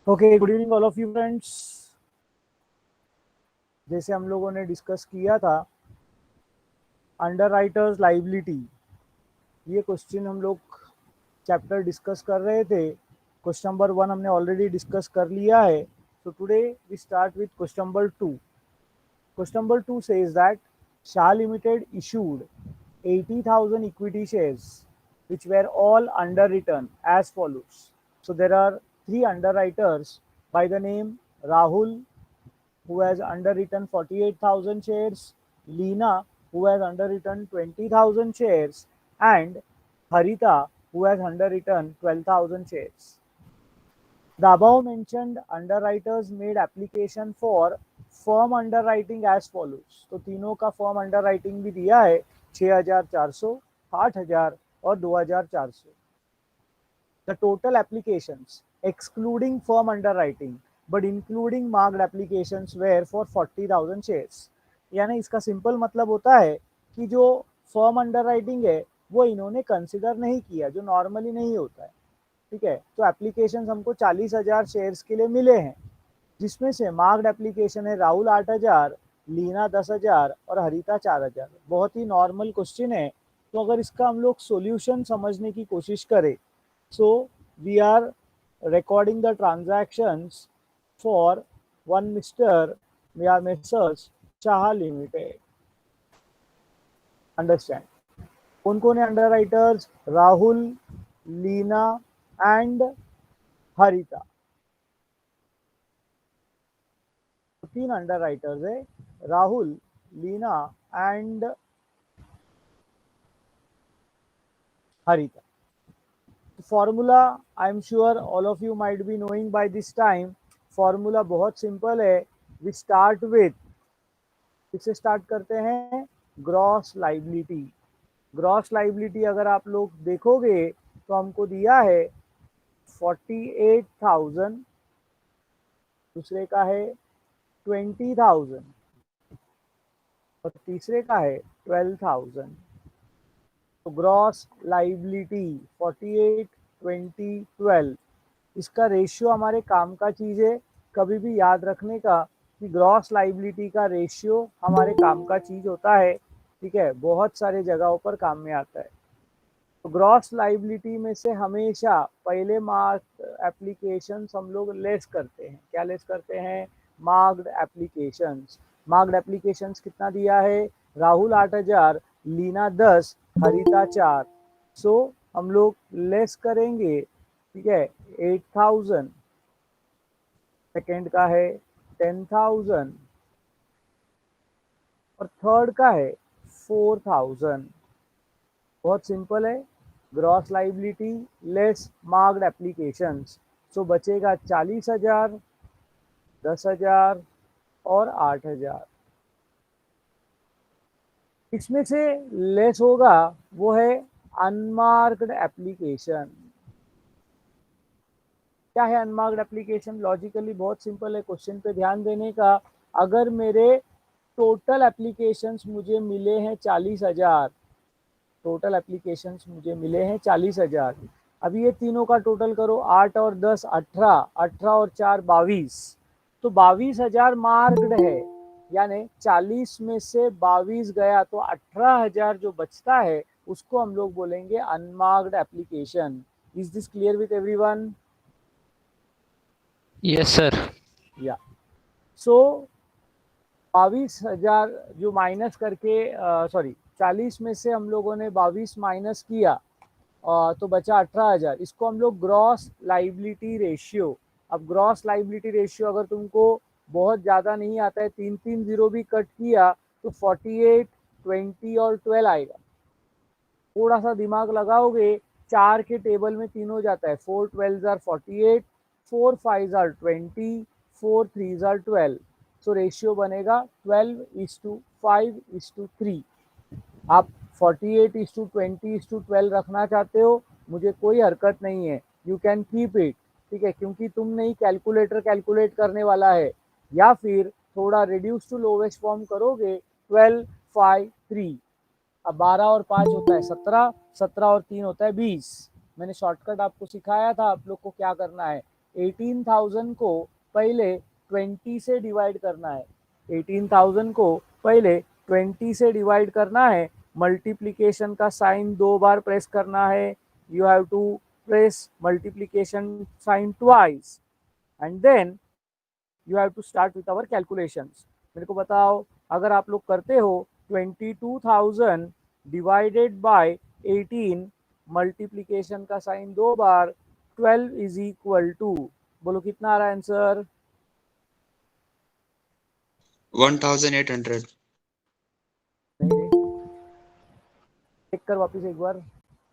Okay, good evening all of you friends. जैसे हम लोगों ने डिस्कस किया था अंडरराइटर्स लाइबिलिटी, ये क्वेश्चन हम लोग चैप्टर डिस्कस कर रहे थे। क्वेश्चन नंबर 1 हमने ऑलरेडी डिस्कस कर लिया है। So today we start with question number 2। Question number 2 says that Shah Limited issued 80,000 equity shares which were all underwritten as follows. So there are three underwriters by the name Rahul, who has underwritten 48,000 shares, Leena, who has underwritten 20,000 shares, and Harita, who has underwritten 12,000 shares. The above mentioned underwriters made application for firm underwriting as follows. तो तीनों का form underwriting भी दिया है, 6,400, 8,000 और 2,400. The total applications excluding firm underwriting but including marked applications were for 40,000 shares. यानी इसका simple मतलब होता है कि जो फर्म अंडरराइटिंग है वो इन्होंने कंसिडर नहीं किया, जो नॉर्मली नहीं होता है। ठीक है, तो एप्लीकेशन हमको 40,000 शेयर्स के लिए मिले हैं, जिसमें से मार्क्ड एप्लीकेशन है राहुल 8,000, लीना 10,000 और हरिता 4,000। बहुत ही नॉर्मल क्वेश्चन है। तो अगर इसका हम लोग सॉल्यूशन समझने की कोशिश करें, so we are recording the transactions for one Mr. Messrs. Shah Limited. Understand? कौन कौन है अंडरराइटर्स? राहुल, लीना एंड हरिता। तीन अंडरराइटर्स है, Rahul, Leena and Harita. Formula I am sure all of you might be knowing by this time. Formula बहुत simple है। We start with, किससे start करते हैं? Gross liability. ग्रॉस लाइबिलिटी अगर आप लोग देखोगे तो हमको दिया है 48,000, दूसरे का है 20,000 और तीसरे का है 12,000। तो ग्रॉस लाइबिलिटी 48, 20, 12, इसका रेशियो हमारे काम का चीज़ है। कभी भी याद रखने का कि ग्रॉस लाइबिलिटी का रेशियो हमारे काम का चीज़ होता है। ठीक है, बहुत सारे जगहों पर काम में आता है। तो ग्रॉस लाइबिलिटी में से हमेशा पहले मार्क्ड एप्लीकेशंस हम लोग लेस करते हैं। क्या लेस करते हैं? Marked applications. मार्क्ड एप्लीकेशंस कितना दिया है? राहुल 8,000, लीना 10, हरिता 4। सो हम लोग लेस करेंगे। ठीक है, 8,000, सेकेंड का है 10,000 और थर्ड का है 4,000। बहुत सिंपल है। Gross liability less marked applications. So बचेगा 40,000, 10,000 और 8,000। इसमें से लेस होगा वो है अनमार्क्ड एप्लीकेशन। क्या है अनमार्क्ड एप्लीकेशन? लॉजिकली बहुत सिंपल है, क्वेश्चन पे ध्यान देने का। अगर मेरे टोटल एप्लीकेशंस मुझे मिले हैं 40,000, टोटल एप्लीकेशंस मुझे मिले हैं 40,000। अभी ये तीनों का टोटल करो, 8 और 10 18, 18 और 4 22। तो 22,000 मार्क्ड है, यानी 40 में से 22 गया तो 18,000 जो बचता है उसको हम लोग बोलेंगे unmarked application. Is this clear with everyone? Yes sir. या सो 22,000 जो माइनस करके, सॉरी 40 में से हम लोगों ने 22 माइनस किया तो बचा 18,000। इसको हम लोग ग्रॉस लाइबिलिटी रेशियो। अब ग्रॉस लाइबिलिटी रेशियो अगर तुमको बहुत ज़्यादा नहीं आता है, 3 जीरो भी कट किया तो 48, 20 और 12 आएगा। थोड़ा सा दिमाग लगाओगे, 4 के टेबल में तीनों जाता है, 4 12 are 48, 4 5 are 20, 4 3 are 12। So ratio बनेगा 12:5:3। आप 48:20:12 रखना चाहते हो, मुझे कोई हरकत नहीं है, यू कैन कीप इट। ठीक है, क्योंकि तुम नहीं कैलकुलेटर कैलकुलेट करने वाला है। या फिर थोड़ा रिड्यूस टू लोवेस्ट फॉर्म करोगे, 12:5:3। अब 12 और 5 होता है 17, 17 और 3 होता है 20। मैंने शॉर्टकट आपको सिखाया था आप लोग को क्या करना है। 18,000 को पहले 20 से डिवाइड करना है। 18,000 को पहले 20 से डिवाइड करना है। मल्टीप्लिकेशन का साइन 2 बार प्रेस करना है। You have to press multiplication sign twice and then you have to start with our calculations. मेरे को बताओ, अगर आप लोग करते हो 22,000 डिवाइडेड बाय 18, मल्टीप्लिकेशन का साइन 2 बार, 12 इज इक्वल टू, बोलो कितना आ रहा है आंसर? 1800। चेक कर वापस एक बार।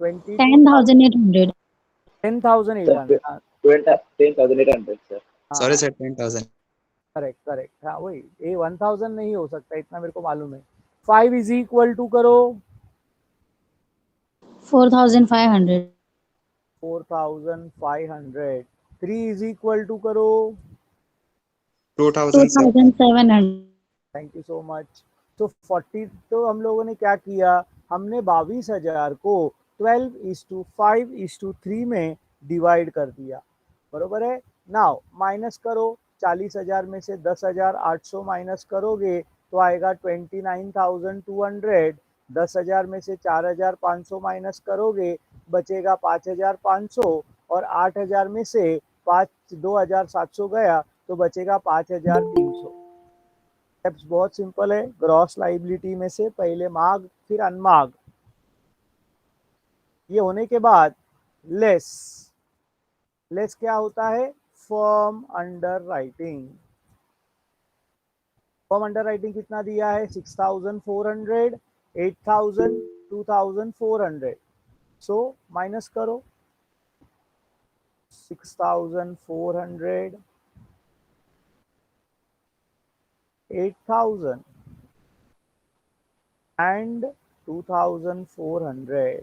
10,800. 10,800। 10,800 sir. Sorry sir, 10,000। Correct correct, हाँ वही, ये 1000 नहीं हो सकता, इतना मेरे को मालूम है। 5 इज इक्वल टू करो 4,500. 4,500। 3 इज इक्वल टू करो 2,700। 2,700. Thank you so much. तो 40, तो हम लोगों ने क्या किया, हमने 22,000 को 12:5:3 में डिवाइड कर दिया, बरोबर है। नाउ माइनस करो, 40,000 में से 10,800 माइनस करोगे तो आएगा 29,200। 10,000 में से 4,500 माइनस करोगे बचेगा 5,500, और 8,000 में से 2,700 गया तो बचेगा 5,300। स्टेप्स बहुत सिंपल है। ग्रॉस लाइबिलिटी में से पहले मार्ग फिर अनमार्ग, ये होने के बाद लेस। लेस क्या होता है? Firm under writing. Firm under writing कितना दिया है? 6,400, 8,000, 2,400। सो माइनस करो 6,400, 8,000 एंड 2,400।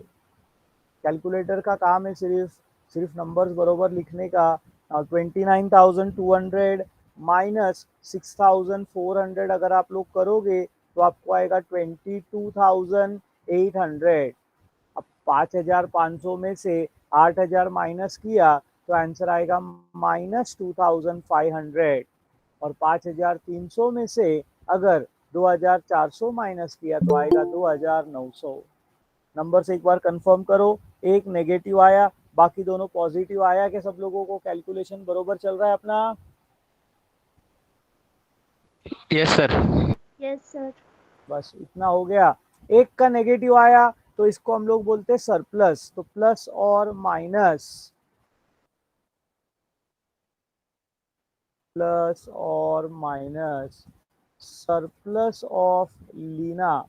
कैलकुलेटर का काम है सिर्फ नंबर्स बरोबर लिखने का। 29,200 माइनस 6,400 अगर आप लोग करोगे तो आपको आएगा 22,800। अब 5,500 में से 8,000 माइनस किया तो आंसर आएगा -2,500, और 5,300 में से अगर 2,400 माइनस किया तो आएगा 2,900। नंबर से एक बार कंफर्म करो, एक नेगेटिव आया, बाकी दोनों पॉजिटिव आया। कि सब लोगों को कैलकुलेशन बरोबर चल रहा है अपना? Yes sir. Yes, sir. बस इतना हो गया। एक का नेगेटिव आया तो इसको हम लोग बोलते हैं सरप्लस। तो प्लस और माइनस, प्लस और minus, surplus of Leena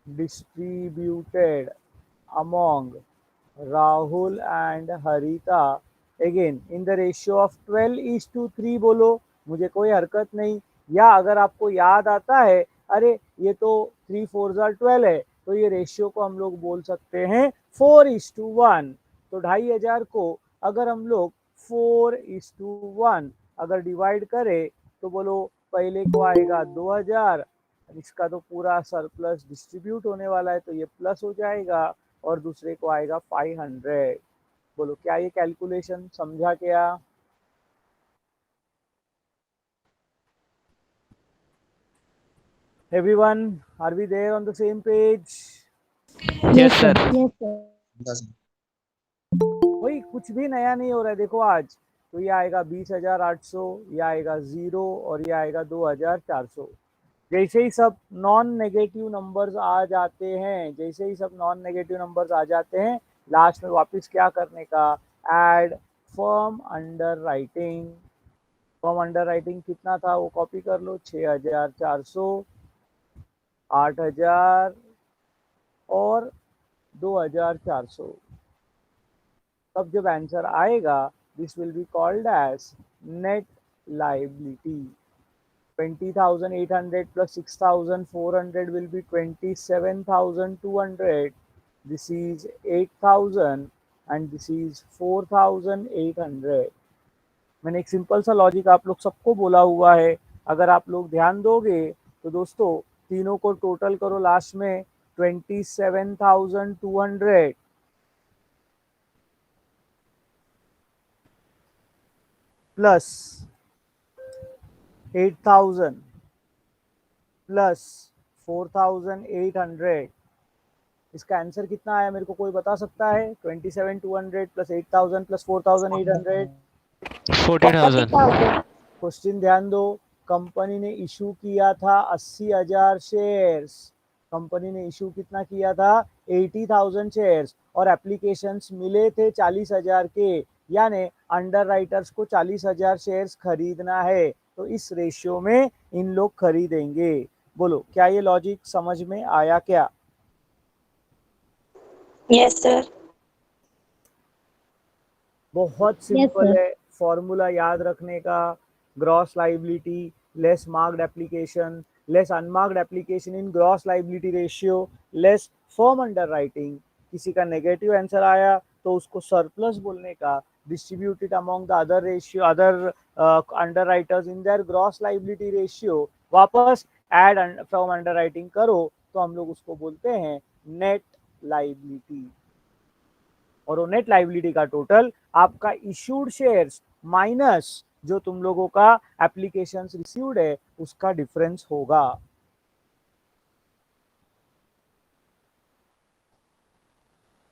distributed among Rahul and Harita again in the ratio of 12:3। बोलो, मुझे कोई हरकत नहीं। या अगर आपको याद आता है, अरे ये तो 3 4 12 है, तो ये रेशियो को हम लोग बोल सकते हैं 4:1। तो 2,500 को अगर हम लोग 4:1 अगर डिवाइड करें तो बोलो पहले को आएगा 2,000, इसका तो पूरा सरप्लस डिस्ट्रीब्यूट होने वाला है तो ये प्लस हो जाएगा, और दूसरे को आएगा 500। बोलो क्या ये कैलकुलेशन समझा क्या? Everyone, are we there on the same page? Yes sir. Yes, sir. वही, कुछ भी नया नहीं हो रहा है। देखो आज तो ये आएगा 20,800, ये आएगा 0, और ये आएगा 2,400। जैसे ही सब नॉन नेगेटिव नंबर्स आ जाते हैं, जैसे ही सब नॉन नेगेटिव नंबर्स आ जाते हैं, लास्ट में वापस क्या करने का? Add firm under writing. Firm under writing कितना था वो कॉपी कर लो, 6,400, 8,000 और 2,400। तब जब आंसर आएगा, this will be called as net liability. 20,800 plus 6,400 will be 27,200. This is 8,000 and this is 4,800। मैंने एक सिंपल सा लॉजिक आप लोग सबको बोला हुआ है, अगर आप लोग ध्यान दोगे तो दोस्तों तीनों को टोटल करो लास्ट में 27,200। प्लस 8,000 प्लस 4,800, इसका आंसर कितना आया मेरे को कोई बता सकता है? 27,200 प्लस 8,000 प्लस 4,800 14,000. क्वेश्चन ध्यान दो, कंपनी ने इशू किया था 80,000 शेयर्स, कंपनी ने इशू कितना किया था? 80,000 शेयर्स, और एप्लीकेशंस मिले थे 40,000 के, यानी अंडर राइटर्स को 40,000 शेयर्स खरीदना है, तो इस रेशियो में इन लोग खरीदेंगे। बोलो क्या ये लॉजिक समझ में आया क्या? Yes sir. बहुत सिंपल sir. है, फॉर्मूला याद रखने का, gross liability less marked application less unmarked application in gross liability ratio less firm under writing. किसी का नेगेटिव आंसर आया तो उसको सरप्लस बोलने का, distributed among the other ratio other under writers in their gross liability ratio, वापस add from under writing करो तो हम लोग उसको बोलते हैं नेट लाइबिलिटी। और वो नेट लाइबिलिटी का टोटल आपका इशूड शेयर्स माइनस जो तुम लोगों का एप्लीकेशंस रिसीव्ड है उसका डिफरेंस होगा।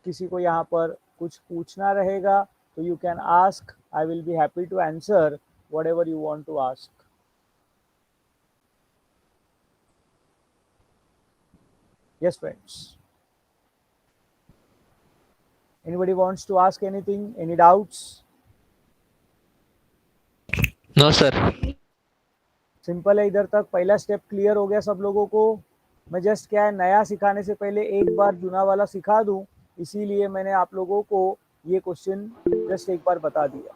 किसी को यहाँ पर कुछ पूछना रहेगा तो you can ask, I will be happy to answer whatever you want to ask. Yes friends, anybody wants to ask anything, any doubts? No sir. Simple है, इधर तक पहला स्टेप क्लियर हो गया सब लोगों को। मैं जस्ट क्या है, नया सिखाने से पहले एक बार जुना वाला सिखा दूं, इसीलिए मैंने आप लोगों को ये क्वेश्चन जस्ट एक बार बता दिया।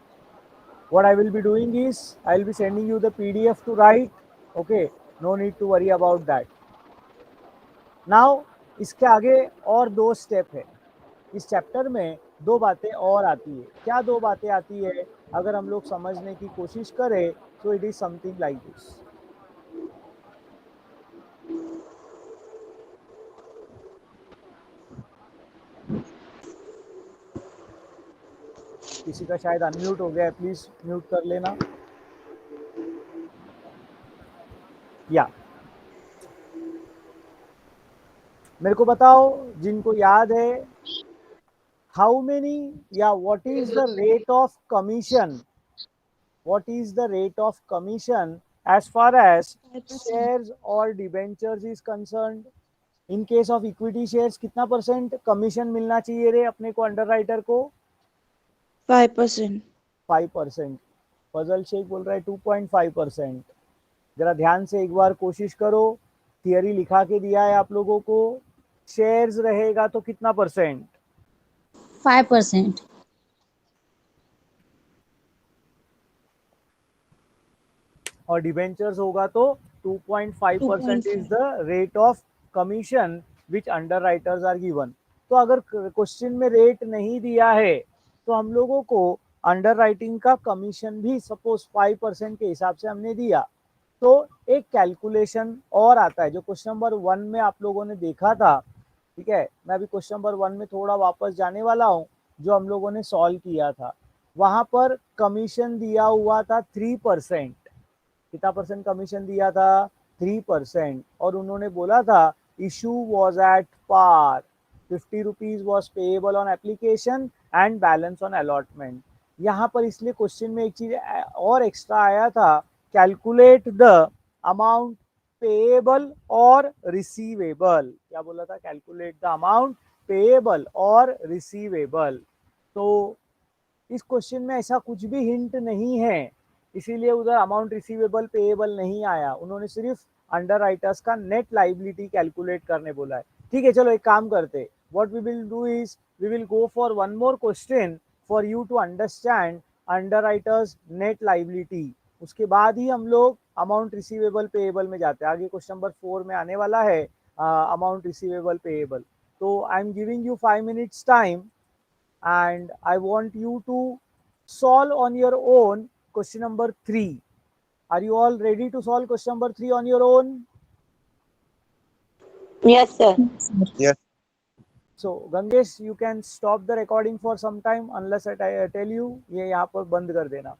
What I will be doing is I will be sending you the PDF to write. Okay, no need to worry about that. Now इसके आगे और दो स्टेप है, इस चैप्टर में दो बातें और आती है। क्या दो बातें आती है? अगर हम लोग समझने की कोशिश करें तो it is something like this. किसी का शायद अनम्यूट हो गया है, प्लीज म्यूट कर लेना। या मेरे को बताओ जिनको याद है, हाउ मेनी या what is the rate of commission, what is the rate of commission as far as shares or debentures is concerned? In case of equity shares कितना परसेंट कमीशन मिलना चाहिए रे अपने को अंडर राइटर को? 5%। 5%। फजल शेख बोल रहा है 2.5%। जरा ध्यान से एक बार कोशिश करो, थियरी लिखा के दिया है आप लोगों को। शेयर्स रहेगा तो कितना परसेंट? 5%. और डिबेंचर्स होगा तो 2.5% is the rate of commission which underwriters are given. तो अगर क्वेश्चन में रेट नहीं दिया है तो हम लोगों को अंडर राइटिंग का कमीशन भी सपोज 5% के हिसाब से हमने दिया, तो एक कैलकुलेशन और आता है जो क्वेश्चन नंबर 1 में आप लोगों ने देखा था। ठीक है, मैं अभी क्वेश्चन नंबर 1 में थोड़ा वापस जाने वाला हूँ, जो हम लोगों ने सॉल्व किया था। वहां पर कमीशन दिया हुआ था 3%। कितना परसेंट कमीशन दिया था? 3%। और उन्होंने बोला था issue was at par, 50 rupees was payable on application and balance on allotment. यहाँ पर इसलिए क्वेश्चन में एक चीज और एक्स्ट्रा आया था, कैलकुलेट द अमाउंट पेएबल और रिसीवेबल। क्या बोला था? कैलकुलेट द अमाउंट पेएबल और रिसीवेबल। तो इस क्वेश्चन में ऐसा कुछ भी हिंट नहीं है, इसीलिए उधर अमाउंट रिसीवेबल पेएबल नहीं आया। उन्होंने सिर्फ अंडर राइटर्स का नेट लाइबिलिटी कैलकुलेट करने बोला है। ठीक है, चलो एक काम करते, what we will do is we will go for one more question for you to understand underwriters net liability. उसके बाद ही हम लोग अमाउंट रिसीवेबल पेएबल में जाते हैं। आगे क्वेश्चन नंबर 4 में आने वाला है अमाउंट रिसीवेबल पेएबल। तो I am giving you 5 minutes time and I want you to solve on your own question number 3. Are you all ready to solve question number 3 on your own? Yes sir। Sir. So Gangesh, you can stop the recording for some time unless I tell you। ये यहाँ पर बंद कर देना।